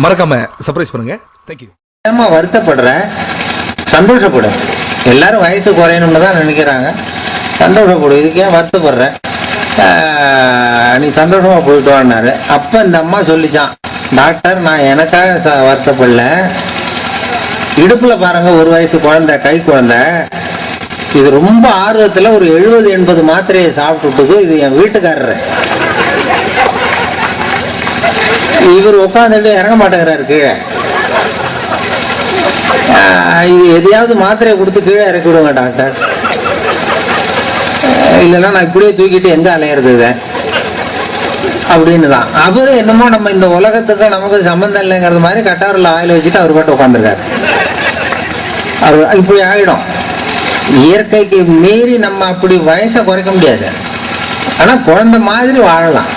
மறக்காம சர்ப்ரைஸ் பண்ணுங்க. தேங்க்யூ. ஏமா வருத்தப்படுற? சந்தோஷப்படு. எல்லாரும் வயசு குறையணும்னு தான் நினைக்கிறாங்க. சந்தோஷப்படு. இதுக்கே வருத்தப்படுற? நீ சந்தோஷமா போயிட்டு வான்னாரு. அப்ப இந்த அம்மா சொல்லிச்சான், டாக்டர் நான் எனக்காக வருத்தப்படல, இடுப்புல பாருங்க 1 வயசு குழந்தை, கை குழந்தை, இது ரொம்ப ஆர்வத்துல ஒரு 70-80 மாத்திரையை சாப்பிட்டுட்டு, இது என் வீட்டுக்காரரு, இவர் உட்காந்துட்டு இறங்க மாட்டேங்கிறாரு கீழே, இது எதையாவது மாத்திரையை கொடுத்து கீழே இறக்கி விடுங்க டாக்டர், இல்லைன்னா நான் இப்படியே தூக்கிட்டு எங்க அலையிறது இதை அப்படின்னு தான். அவரு என்னமோ நம்ம இந்த உலகத்துக்கு நமக்கு சம்பந்தம் இல்லைங்கிறது மாதிரி கட்டாரில் ஆயில் வச்சுட்டு அவர் பாட்டு உட்காந்துருக்காரு. அவர் இப்படி ஆயிடும். இயற்கைக்கு மீறி நம்ம அப்படி வயசை குறைக்க முடியாது. ஆனா குழந்தை மாதிரி வாழலாம்.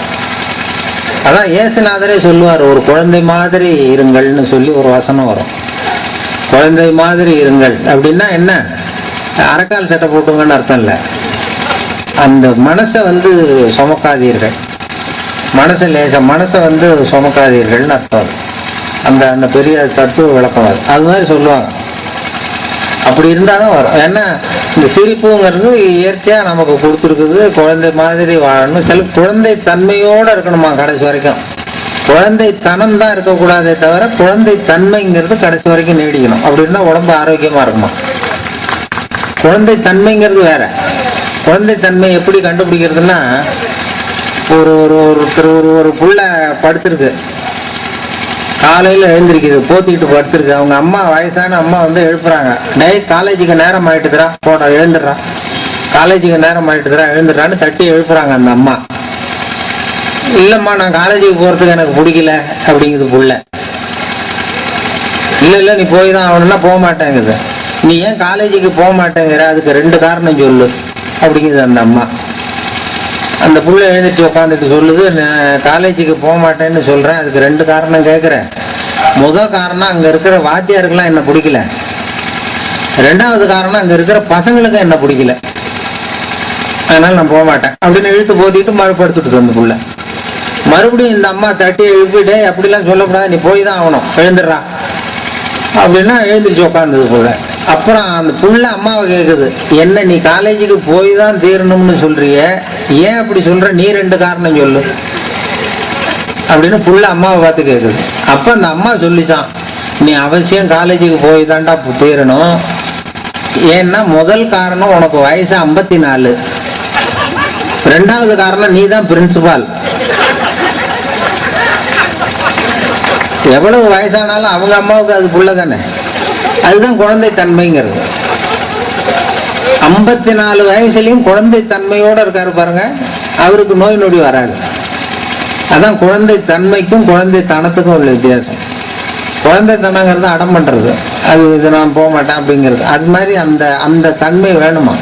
அதான் இயேசுநாதரே சொல்லுவார், ஒரு குழந்தை மாதிரி இருங்கள்னு சொல்லி ஒரு வசனம் வரும். குழந்தை மாதிரி இருங்கள் அப்படின்னா என்ன? அரைக்கால் சட்டை போட்டுங்கன்னு அர்த்தம் இல்லை. அந்த மனசை சுமக்காதீர்கள், மனசை சுமக்காதீர்கள்னு அர்த்தம். அந்த பெரிய தத்துவ விளக்கம் அது மாதிரி சொல்லுவாங்க. அப்படி இருந்தாலும் வரும். ஏன்னா இந்த சிரிப்புங்கிறது இயற்கையா நமக்கு கொடுத்துருக்குது. குழந்தை மாதிரி வாழணும். சில குழந்தை தன்மையோட இருக்கணுமா கடைசி வரைக்கும். குழந்தை தனம் தான் இருக்கக்கூடாதே தவிர குழந்தை தன்மைங்கிறது கடைசி வரைக்கும் நீடிக்கணும். அப்படி இருந்தா உடம்பு ஆரோக்கியமா இருக்குமா. குழந்தை தன்மைங்கிறது வேற. குழந்தை தன்மை எப்படி கண்டுபிடிக்கிறதுனா, ஒரு புள்ள படுத்திருக்கு, காலையில எழுந்திருக்குது, போத்திக்கிட்டு படுத்திருக்கு. அவங்க அம்மா, வயசான அம்மா எழுப்புறாங்க, டேய் காலேஜுக்கு நேரம் ஆயிட்டுதுரா, போட எழுந்துடுறான், காலேஜுக்கு நேரம் ஆயிட்டுதுரா, எழுந்துடுறான்னு தட்டி எழுப்புறாங்க. அந்த அம்மா, இல்லம்மா நான் காலேஜுக்கு போறதுக்கு எனக்கு பிடிக்கல அப்படிங்குது புள்ள. இல்ல நீ போய் தான் ஆகணும்னா போக மாட்டேங்குது. நீ ஏன் காலேஜுக்கு போக மாட்டேங்கிற, அதுக்கு 2 காரணம் சொல்லு அப்படிங்குது அந்த அம்மா. அந்த புள்ள எழுந்திரிச்சு உட்காந்துட்டு சொல்லுது, நான் காலேஜுக்கு போக மாட்டேன்னு சொல்றேன், அதுக்கு 2 காரணம் கேட்கிறேன். முதல் காரணம் அங்க இருக்கிற வாத்தியாருக்கெல்லாம் என்ன பிடிக்கல, 2வது காரணம் அங்க இருக்கிற பசங்களுக்கும் என்ன பிடிக்கல, அதனால நான் போக மாட்டேன் அப்படின்னு இழுத்து போத்திட்டு மறுபடுத்துட்டு அந்த புள்ள. மறுபடியும் இந்த அம்மா தட்டி எழுப்பிட்டே, அப்படிலாம் சொல்லக்கூடாது, நீ போய் தான் ஆகணும், எழுந்துடுறா அப்படின்னா எழுந்திரிச்சு உட்காந்துது புள்ள. அப்புறம் அந்த புள்ள அம்மாவை கேக்குது, என்ன நீ காலேஜுக்கு போய் தான் தீரணும்னு சொல்றிய, ஏன் அப்படி சொல்ற, நீ 2 காரணம் சொல்லு அப்படின்னு புள்ள அம்மாவை பார்த்து கேக்குது. அப்ப அந்த அம்மா சொல்லிச்சான், நீ அவசியம் காலேஜுக்கு போய் தான்டா தீரணும், ஏன்னா முதல் காரணம் உனக்கு வயசு 54, 2வது காரணம் நீ தான் பிரின்சிபால், எவ்வளவு வயசானாலும் அவங்க அம்மாவுக்கு அது புள்ள தானே. அதுதான் குழந்தை தன்மைங்கிறது. 54 வயசுலயும் குழந்தை தன்மையோட இருக்காரு பாருங்க, அவருக்கு நோய் நொடி வராது. அதான் குழந்தை தன்மைக்கும் குழந்தை தனத்துக்கும் உள்ள வித்தியாசம். குழந்தை தனங்கிறது அடம் பண்றது, அது இது நான் போக மாட்டேன் அப்படிங்கிறது. அது மாதிரி அந்த தன்மை வேணுமா,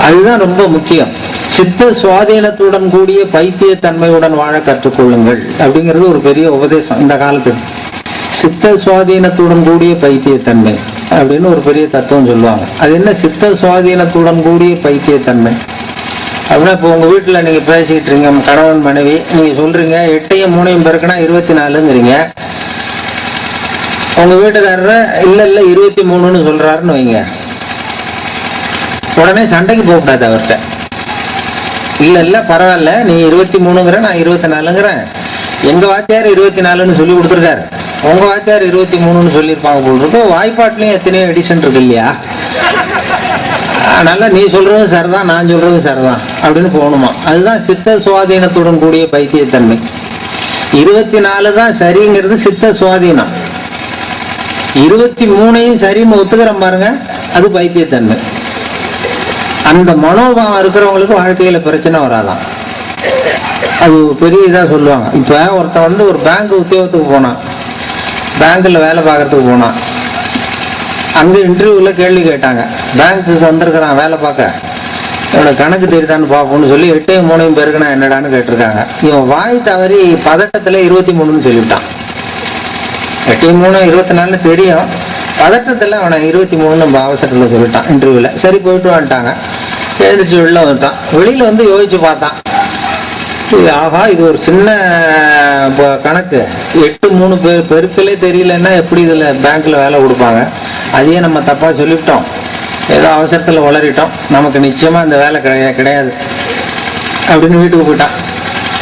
அதுதான் ரொம்ப முக்கியம். சித்த சுவாதீனத்துடன் கூடிய பைத்திய தன்மையுடன் வாழ கற்றுக்கொள்ளுங்கள் அப்படிங்கிறது ஒரு பெரிய உபதேசம் இந்த காலத்துக்கு. சித்த சுவாதீனத்துடன் கூடிய பைத்தியத்தன்மை அப்படின்னு ஒரு பெரிய தத்துவம் சொல்லுவாங்க. அது என்ன சித்த சுவாதீனத்துடன் கூடிய பைத்தியத்தன்மை அப்படின்னா, இப்போ உங்க வீட்டுல நீங்க பேசிக்கிட்டு இருக்கீங்க, கணவன் மனைவி, நீங்க சொல்றீங்க 8யும் 3யும் பெருக்கினா 24ங்கிறீங்க. உங்க வீட்டுக்காரர் இல்ல 23ன்னு சொல்றாருன்னு வைங்க, உடனே சண்டைக்கு போகக்கூடாது அவர்கிட்ட. இல்ல பரவாயில்ல, நீ 23ங்கிற, நான் 24ங்கிறேன், எங்க வாத்தியார் 24ன்னு சொல்லி கொடுத்துருக்காரு, உங்க வாத்தியார் 23ன்னு சொல்லியிருப்பாங்க போல் இருக்கும், வாய்ப்பாட்டுலயும் எத்தனையோ எடிஷன் இருக்கு இல்லையா, அதனால நீ சொல்றதும் சரிதான், நான் சொல்றதும் சரிதான் அப்படின்னு போகணுமா. அதுதான் சித்த சுவாதீனத்துடன் கூடிய பைத்தியத்தன்மை. 24 தான் சரிங்கிறது சித்த சுவாதீனம். 23ஐயும் சரின்னு ஒத்துக்கிறோம் பாருங்க, அது பைத்தியத்தன்மை. அந்த மனோபாவம் இருக்கிறவங்களுக்கு வாழ்க்கையில பிரச்சனை வராதான். அது பெரிய இதா சொல்லுவாங்க. இப்ப ஒருத்தன் ஒரு பேங்க் உத்தியோகத்துக்கு போனான், பேங்க்ல வேலை பார்க்கறதுக்கு போனான். அங்க இன்டர்வியூல கேள்வி கேட்டாங்க, பேங்க்குக்கு வந்திருக்கிறான் வேலை பார்க்க, இவனை கணக்கு தெரியுதான்னு பார்ப்போம்னு சொல்லி 8யும் 3யும் பேருக்கு நான் என்னடான்னு கேட்டிருக்காங்க. இவன் வாய் தவறி பதட்டத்துல 23ன்னு சொல்லிவிட்டான். 8யும் 3 24 தெரியும், பதட்டத்துல அவனை 23ன்னு அவசரத்துல சொல்லிட்டான் இன்டர்வியூல. சரி போயிட்டு வந்துட்டாங்க, எழுந்திரிச்சு வெளில வந்துட்டான். வெளியில யோசிச்சு பார்த்தான், ஆஹா, இது ஒரு சின்ன கணக்கு, 8 3 பெருக்களே தெரியலன்னா எப்படி இதுல பேங்க்ல வேலை கொடுப்பாங்க? அதையே நம்ம தப்பா சொல்லிவிட்டோம், ஏதோ அவசரத்துல வளரிட்டோம், நமக்கு நிச்சயமா இந்த வேலை கிடையாது அப்படின்னு வீட்டுக்கு போயிட்டான்.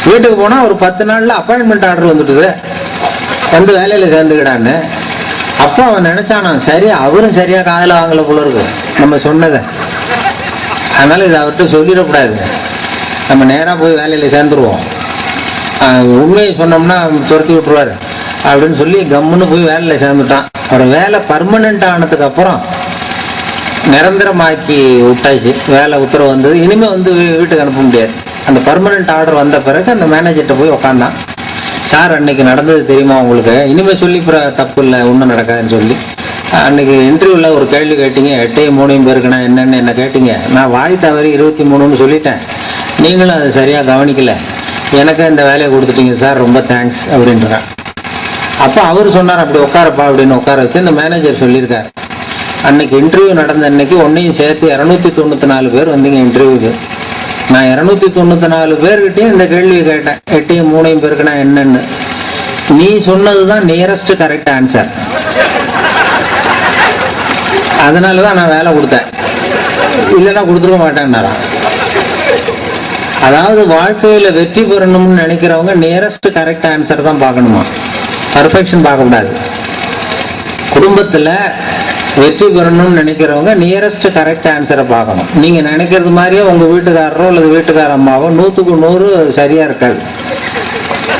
வீட்டுக்கு போனா ஒரு 10 நாள்ல அப்பாயின்மெண்ட் ஆர்டர் வந்துட்டுது, வந்து வேலையில சேர்ந்துக்கிடான்னு. அப்போ அவன் நினைச்சானா, சரி அவரும் சரியா காதல வாங்கல போல இருக்கு நம்ம சொன்னதை, அதனால இதை அவர்கிட்ட சொல்லிடக்கூடாது, நம்ம நேராக போய் வேலையில் சேர்ந்துருவோம், உண்மையை சொன்னோம்னா துரத்தி விட்டுருவாரு அப்படின்னு சொல்லி கம்முன்னு போய் வேலையில் சேர்ந்துட்டான். ஒரு வேலை பர்மனெண்ட் ஆனதுக்கு அப்புறம் நிரந்தரமாக்கி விட்டாச்சு, வேலை உத்தரவு வந்தது, இனிமே வந்து வீட்டுக்கு அனுப்ப முடியாது. அந்த பர்மனெண்ட் ஆர்டர் வந்த பிறகு அந்த மேனேஜர்கிட்ட போய் உக்காந்தான். சார் அன்னைக்கு நடந்தது தெரியுமா உங்களுக்கு? இனிமே சொல்லி தப்பு இல்லை, ஒன்றும் நடக்காதுன்னு சொல்லி, அன்னைக்கு இன்டர்வியூல ஒரு கேள்வி கேட்டீங்க, 8 3 பேருக்குண்ணா என்னன்னு என்ன கேட்டீங்க, நான் வாய் தவறி 23ன்னு சொல்லிட்டேன், நீங்களும் அதை சரியா கவனிக்கல, எனக்கு இந்த வேலையை கொடுத்துட்டீங்க சார், ரொம்ப தேங்க்ஸ் அப்படின்றான். அப்போ அவர் சொன்னார், அப்படி உட்காரப்பா அப்படின்னு உட்கார வச்சு இந்த மேனேஜர் சொல்லியிருக்காரு, அன்னைக்கு இன்டர்வியூ நடந்த அன்னைக்கு ஒன்னையும் சேர்த்து 294 பேர் வந்தீங்க இன்டர்வியூக்கு, நான் 294 பேர்கிட்டையும் இந்த கேள்வி கேட்டேன், 8 3 பேருக்குண்ணா என்னன்னு, நீ சொன்னதுதான் நியரஸ்ட் கரெக்ட் ஆன்சர், அதனாலதான் நான் வேலை கொடுத்தேன், இல்லைன்னா கொடுத்துருக்க மாட்டேன்னாராம். அதாவது வாழ்க்கையில வெற்றி பெறணும்னு நினைக்கிறவங்க நியரஸ்ட் கரெக்ட் ஆன்சர் தான் பார்க்கணுமா, பர்ஃபெக்ஷன் பார்க்கக்கூடாது. குடும்பத்துல வெற்றி பெறணும்னு நினைக்கிறவங்க நியரஸ்ட் கரெக்ட் ஆன்சரை பார்க்கணும். நீங்க நினைக்கிறது மாதிரியே உங்க வீட்டுக்காரரோ அல்லது வீட்டுக்கார அம்மாவோ 100க்கு 100 சரியா இருக்காது,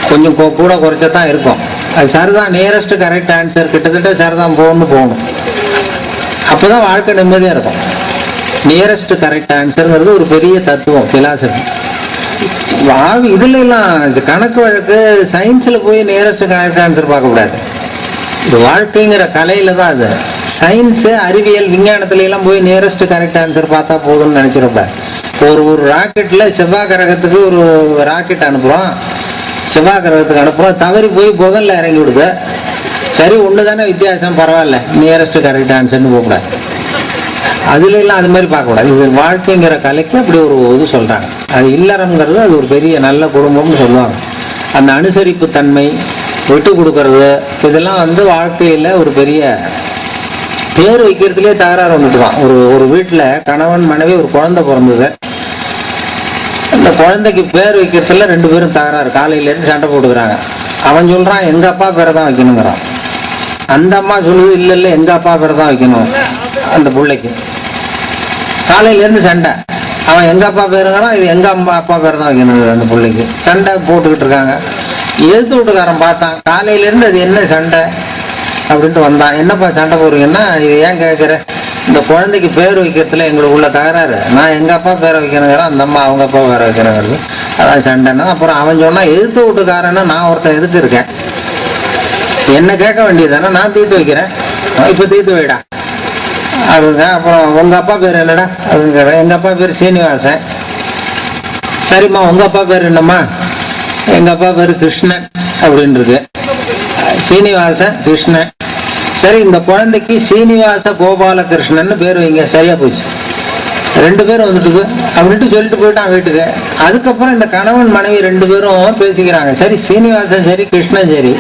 கொஞ்சம் கூட குறைச்சதான் இருக்கும். அது சரிதான், நியரஸ்ட் கரெக்ட் ஆன்சர் கிட்டத்தட்ட சரிதான் போகணும், அப்பதான் வாழ்க்கை நிம்மதியா இருக்கும். நியரஸ்ட் கரெக்ட் ஆன்சர்ங்கிறது ஒரு பெரிய தத்துவம், பிலாசபி. இதுல எல்லாம் கணக்கு வழக்கு சயின்ஸ்ல போய் நியரஸ்ட் கரெக்ட் ஆன்சர் பார்க்க கூடாது. இது வாழ்க்கைங்கிற கலையில தான் அது. சயின்ஸ் அறிவியல் விஞ்ஞானத்துல எல்லாம் போய் நியரஸ்ட் கரெக்ட் ஆன்சர் பார்த்தா போதும்னு நினைச்சிருப்பேன். ஒரு ராக்கெட்ல செவ்வாய் கிரகத்துக்கு ஒரு ராக்கெட் அனுப்புறோம், செவ்வாய் கிரகத்துக்கு அனுப்புறோம், தவறி போய் புதன்ல இறங்கி விடுது, சரி ஒண்ணுதானே வித்தியாசம், பரவாயில்ல, நியரஸ்ட் கரெக்ட் ஆன்சர்னு போகக்கூடாது. அதுல எல்லாம் அது மாதிரி பார்க்க கூடாது. இது வாழ்க்கைங்கிற கலைக்கு அப்படி ஒரு இது சொல்றாங்க. அது இல்லறம்ங்கிறது அது ஒரு பெரிய நல்ல குடும்பம்னு சொல்லுவாங்க. அந்த அனுசரிப்பு தன்மை, விட்டு கொடுக்கறது, இதெல்லாம் வந்து வாழ்க்கையில ஒரு பெரிய பேர் வைக்கிறதுலேயே தகராறு வந்துட்டுதான். ஒரு வீட்டுல கணவன் மனைவி ஒரு குழந்தை பிறந்தது, அந்த குழந்தைக்கு பேர் வைக்கிறதுல 2 பேரும் தகராறு, காலையில இருந்து சண்டை போட்டுக்கிறாங்க. அவன் சொல்றான் எங்க அப்பா பேரை தான் வைக்கணுங்கிறான், அந்த அம்மா சொல்லுது இல்ல இல்ல எங்க அப்பா பேரை தான் வைக்கணும். அந்த பிள்ளைக்கு காலையில இருந்து சண்டை, அவன் எங்க அப்பா பேருங்கிறான், இது எங்க அம்மா அப்பா பேரை தான் வைக்கணும். அந்த பிள்ளைக்கு சண்டை போட்டுக்கிட்டு இருக்காங்க. எதிர்த்து வீட்டுக்காரன் பார்த்தான், காலையில இருந்து அது என்ன சண்டை அப்படின்ட்டு வந்தான். என்னப்பா சண்டை போடுறீங்கன்னா, இது ஏன் கேட்குற, இந்த குழந்தைக்கு பேர் வைக்கிறதுல எங்களுக்கு உள்ள தகராறு, நான் எங்க அப்பா பேரை வைக்கணுங்கிறேன், அந்த அம்மா அவங்க அப்பா பேரை வைக்கணுங்கிறது, அதான் சண்டைன்னா. அப்புறம் அவன் சொன்னா, எதிர்த்து வீட்டுக்காரன்னு நான் ஒருத்தன் எதிர்த்து இருக்கேன், என்ன கேட்க வேண்டியதானே, நான் தீர்த்து வைக்கிறேன், இப்ப தீர்த்து வைடா அப்படிங்க. அப்புறம் உங்க அப்பா பேர் என்னடா அப்படிங்கிற, எங்க அப்பா பேர் சீனிவாசன். சரிம்மா உங்க அப்பா பேர் என்னம்மா, எங்க அப்பா பேரு கிருஷ்ணன் அப்படின்றது. சீனிவாசன் கிருஷ்ணன், சரி இந்த குழந்தைக்கு சீனிவாச கோபாலகிருஷ்ணன் பேர் வைங்க, சரியா போச்சு. 2 பேரும் வந்துட்டு அப்படின்ட்டு சொல்லிட்டு போயிட்டான் வீட்டுக்கு. அதுக்கப்புறம் இந்த கணவன் மனைவி 2 பேரும் பேசிக்கிறாங்க, சரி சீனிவாசன் சரி கிருஷ்ணன் சரி,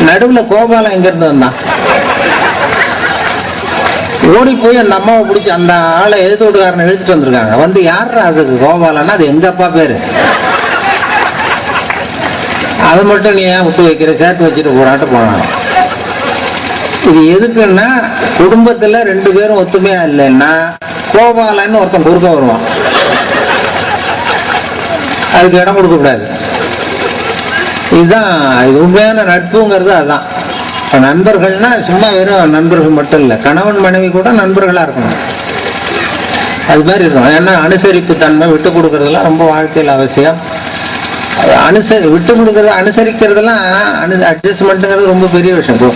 நடுவுல கோபாலம் எங்க இருந்து வந்தான்? ஓடி போய் அந்த அம்மாவை பிடிச்சி அந்த ஆளை எழுத்து வீட்டுக்காரனை எழுத்துட்டு வந்திருக்காங்க. வந்து யாரா அதுக்கு கோபாலன்னா, அது எங்க அப்பா பேரு, அதை மட்டும் நீ ஏன் விட்டு வைக்கிற, சேர்த்து வச்சுட்டு போராட்ட போனாங்க. இது எதுக்குன்னா, குடும்பத்துல 2 பேரும் ஒத்துமையா இல்லைன்னா கோபாலன்னு ஒருத்தன் குறுக்க வருவான், அதுக்கு இடம் கொடுக்க கூடாது. இதுதான் இது உண்மையான நட்புங்கிறது. அதுதான் நண்பர்கள்னா சும்மா வெறும் நண்பர்கள் மட்டும் இல்லை, கணவன் மனைவி கூட நண்பர்களா இருக்கணும், அது மாதிரி இருக்கும். ஏன்னா அனுசரிப்பு தன்மை, விட்டு கொடுக்கறதுலாம் ரொம்ப வாழ்க்கையில் அவசியம். விட்டு கொடுக்கறது அனுசரிக்கிறதுலாம் அட்ஜஸ்ட்மெண்ட்டுங்கிறது ரொம்ப பெரிய விஷயம். இப்போ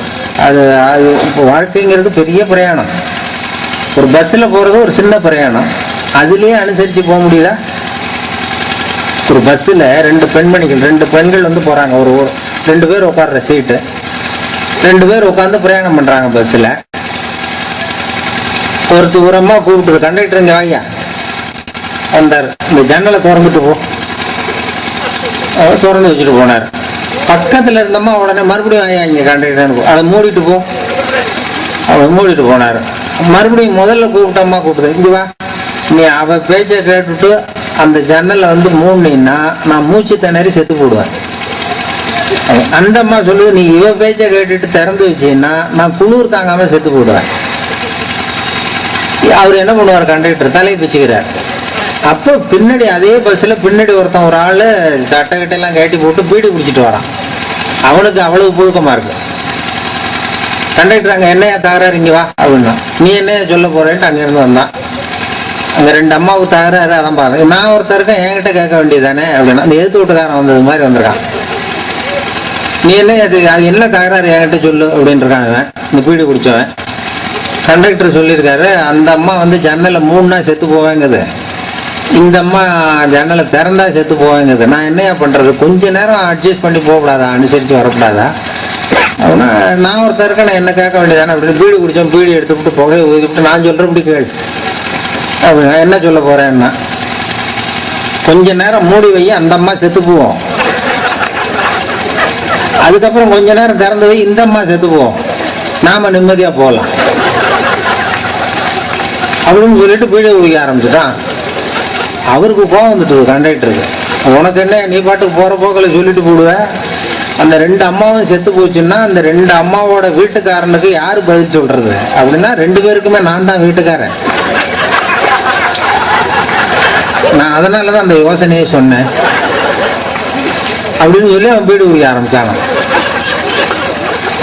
அது இப்போ வாழ்க்கைங்கிறது பெரிய பிரயாணம். ஒரு பஸ்ல போறது ஒரு சின்ன பிரயாணம், அதுலயே அனுசரிச்சு போக முடியுதா? ஒரு பஸ்ல 2 பெண்கள் வந்து போறாங்க, ஒரு 2 பேர் உட்கார்ற சீட்டு, 2 பேர் உட்காந்து பிரயாணம் பண்றாங்க பஸ்ல. ஒருத்தர் உரமா கூப்பிட்டு, கண்டக்டர் இங்க வாயா வந்தார், இந்த ஜன்னலை திறந்துட்டு போ அவர் திறந்து வச்சுட்டு போனார். பக்கத்தில் இருந்தம்மா உடனே மறுபடியும் இங்கே கண்டக்டர் அதை மூடிட்டு போ, அவர் மூடிட்டு போனார். மறுபடியும் முதல்ல கூப்பிட்டம்மா கூப்பிடுது, இங்கே வா, நீ அவ பேச்சை கேட்டுட்டு அந்த ஜன்னலை வந்து மூடினீன்னா நான் மூச்சு திணறி செத்து போடுவேன். அந்த அம்மா சொல்லுது, நீ இவ பேச்சை கேட்டுட்டு திறந்து வச்சீங்கன்னா நான் குளிர் தாங்காம செத்து போடுவேன். அவர் என்ன பண்ணுவார், கண்டக்டர் தலையை பிச்சுக்கிறார். அப்போ பின்னாடி அதே பஸ்ல பின்னாடி ஒருத்தன் ஒரு ஆளு சட்டை கட்டையெல்லாம் கட்டி போட்டு பீடி குடிச்சிட்டு வரான். அவனுக்கு அவ்வளவு புழுக்கமா இருக்கு. கண்டக்டர் அங்க என்னையா தகராறு, இங்க வா அப்படின்னா, நீ என்னையா சொல்ல போறேன்ட்டு அங்க இருந்து வந்தான். அங்க ரெண்டு அம்மாவுக்கு தகராறு, அதான் பாருங்க, நான் ஒருத்தருக்கேன் என்கிட்ட கேட்க வேண்டியதானே அப்படின்னா, அந்த எதிர்த்து வீட்டுக்காரன் வந்தது மாதிரி வந்திருக்கான். நீ என்ன அது என்ன தகராறு என்கிட்ட சொல்லு அப்படின்னு இருக்கான் அவன், இந்த பீடி குடிச்சவன். கண்டக்டர் சொல்லியிருக்காரு, அந்த அம்மா வந்து ஜன்னலை மூணுனா செத்து போவாங்குது, இந்த அம்மா ஜன்னலை திறந்தா செத்து போவாங்குது, நான் என்னையா பண்றது, கொஞ்ச நேரம் அட்ஜஸ்ட் பண்ணி போகக்கூடாதா, அனுசரிச்சு வரக்கூடாதா அப்படின்னா, நான் ஒருத்தருக்கு நான் என்ன கேட்க வேண்டியதானே அப்படின்னு பீடி குடிச்சோம், பீடி எடுத்துவிட்டு புகையை ஊதிவிட்டு நான் சொல்றபடி கேள் அப்படின்னா, என்ன சொல்ல போறேன்னா, கொஞ்ச நேரம் மூடி வை, அந்த அம்மா செத்து போவோம், அதுக்கப்புறம் கொஞ்ச நேரம் திறந்து வை, இந்த அம்மா செத்து போவோம், நாம நிம்மதியா போகலாம் அப்படின்னு சொல்லிட்டு பீடியை குடிக்க ஆரம்பிச்சுட்டான். அவருக்கு கோவம் வந்துட்டு கண்டக்டருக்கு, உனக்கு என்ன, நீ பாட்டுக்கு போற போக்கில் சொல்லிட்டு போடுவ, அந்த ரெண்டு அம்மாவும் செத்து போச்சுன்னா அந்த ரெண்டு அம்மாவோட வீட்டுக்காரனுக்கு யாரு பதில் சொல்றது அப்படின்னா, ரெண்டு பேருக்குமே நான் தான் வீட்டுக்காரன். நான் அதனாலதான் அந்த யோசனையை சொன்னேன் அப்படின்னு சொல்லி அவன் பீடி குடிக்க ஆரம்பிச்சாங்க.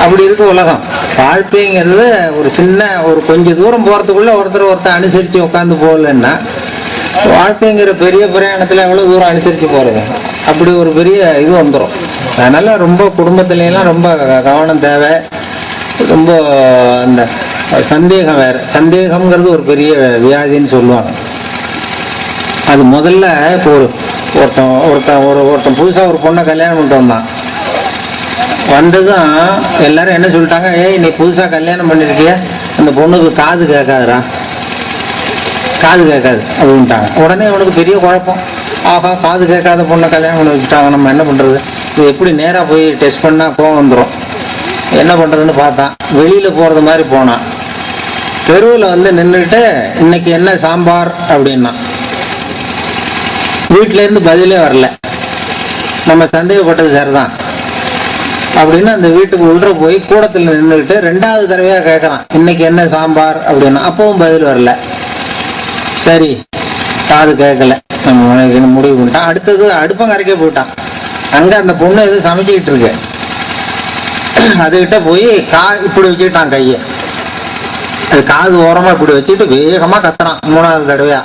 அப்படி இருக்கு உலகம். வாழ்க்கைங்கிறது ஒரு சின்ன ஒரு கொஞ்சம் தூரம் போறதுக்குள்ள ஒருத்தர் அனுசரிச்சு உட்காந்து போகலன்னா, வாழ்க்கைங்கிற பெரிய பிரயாணத்துல எவ்வளவு தூரம் அனுசரிச்சு போறது, அப்படி ஒரு பெரிய இது வந்துடும். அதனால ரொம்ப குடும்பத்திலாம் ரொம்ப கவனம் தேவை. ரொம்ப அந்த சந்தேகம் வேற, சந்தேகம்ங்கிறது ஒரு பெரிய வியாதின்னு சொல்லுவாங்க. அது முதல்ல இப்போ ஒருத்தன் புதுசா ஒரு பொண்ணை கல்யாணம் பண்ணிட்டு வந்தான். வந்ததும் எல்லாரும் என்ன சொல்லிட்டாங்க, ஏய் நீ புதுசா கல்யாணம் பண்ணிருக்கிய, அந்த பொண்ணுக்கு காது கேட்காதுரா, காது கேட்காது அப்படின்ட்டாங்க. உடனே அவனுக்கு பெரிய குழப்பம், ஆஹா காது கேட்காத பொண்ணை கல்யாணம் பண்ணி வச்சுட்டாங்க, நம்ம என்ன பண்றது, இது எப்படி நேரா போய் டெஸ்ட் பண்ணா கோவம் வந்துடும், என்ன பண்றதுன்னு பார்த்தான். வெளியில போறது மாதிரி போனான். தெருவில் வந்து நின்றுட்டு இன்னைக்கு என்ன சாம்பார் அப்படின்னா, வீட்டுல இருந்து பதிலே வரல. நம்ம சந்தேகப்பட்டது சரிதான் அப்படின்னு அந்த வீட்டுக்கு உள்ள போய் கூடத்துல நின்றுட்டு ரெண்டாவது தடவையா கேட்கறான், இன்னைக்கு என்ன சாம்பார் அப்படின்னா, அப்பவும் பதில் வரல. சரி காது கேட்கல, நம்ம முடிவு பண்ணிட்டான். அடுத்தது அடுப்பங்கரைக்கே போயிட்டான். அங்க அந்த பொண்ணு எதுவும் சமைச்சுக்கிட்டு இருக்கு, அதுகிட்ட போய் இப்படி வச்சுக்கிட்டான் கையை, அது காது ஓரமா இப்படி வச்சுட்டு வேகமா கத்துறான். மூணாவது தடவையா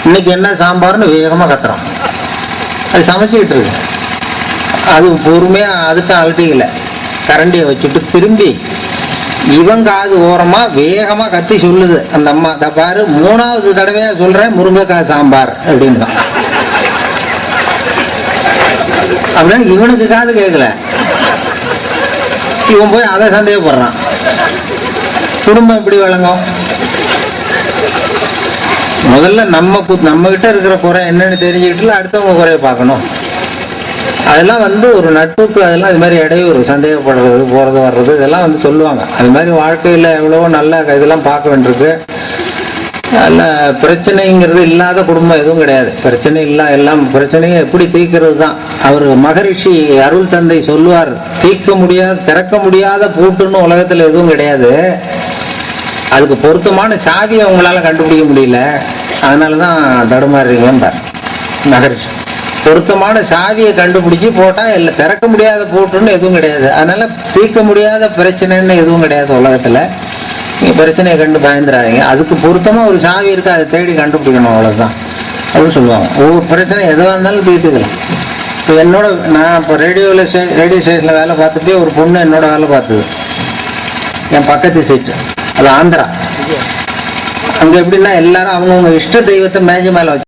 இன்னைக்கு என்ன சாம்பார்னு வேகமா கத்துறான். அது சமைச்சுக்கிட்டு இருக்கு. அது பொறுமையா அதுக்கு அழட்டிக்கல, கரண்டியை வச்சுட்டு திரும்பி இவன் காது ஓரமா வேகமா கத்தி சொல்லுது அந்த அம்மா, பாரு மூணாவது தடவையா சொல்றேன் முருங்கைக்காய் சாம்பார் அப்படின்னு தான். அப்படின்னு இவனுக்கு காது கேட்கல, இவன் போய் அதை சந்தேகப்படுறான். குடும்பம் எப்படி வழங்கும்? முதல்ல நம்ம கிட்ட இருக்கிற குறை என்னன்னு தெரிஞ்சுக்கிட்டு அடுத்தவங்க குறைய பார்க்கணும். அதெல்லாம் வந்து ஒரு நட்புக்கு அதெல்லாம் இது மாதிரி இடையூறு, சந்தேகப்படுறது, போறது வர்றது, இதெல்லாம் வந்து சொல்லுவாங்க. அது மாதிரி வாழ்க்கையில எவ்வளவோ நல்ல இதெல்லாம் பார்க்க வேண்டியிருக்கு. நல்ல பிரச்சனைங்கிறது இல்லாத குடும்பம் எதுவும் கிடையாது. பிரச்சனை எல்லாம் பிரச்சனையை எப்படி தீர்க்கிறது தான். அவர் மகரிஷி அருள் தந்தை சொல்லுவார், திறக்க முடியாத பூட்டுன்னு உலகத்துல எதுவும் கிடையாது, அதுக்கு பொருத்தமான சாவியை அவங்களால கண்டுபிடிக்க முடியல, அதனாலதான் தடுமாறுறீங்க மகரிஷி. பொருத்தமான சாவியை கண்டுபிடிச்சு போட்டா இல்லை, திறக்க முடியாத பூட்டுன்னு எதுவும் கிடையாது. அதனால தீர்க்க முடியாத பிரச்சனைன்னு எதுவும் கிடையாது உலகத்துல. நீங்க பிரச்சனையை கண்டு பயந்துடாதீங்க, அதுக்கு பொருத்தமா ஒரு சாவி இருக்கு, அதை தேடி கண்டுபிடிக்கணும், அவ்வளவுதான் அப்படின்னு சொல்லுவாங்க. ஒவ்வொரு பிரச்சனை எதுவாக இருந்தாலும் தீர்த்துக்கலாம். இப்போ நான் இப்போ ரேடியோ ஸ்டேஷன்ல வேலை பார்த்துட்டே ஒரு பொண்ணு என்னோட வேலை பார்த்தது, என் பக்கத்து சீட்டு, அது ஆந்திரா. அங்க எப்படின்னா எல்லாரும் அவங்கவுங்க இஷ்ட தெய்வத்தை மேஜை மேல வச்சு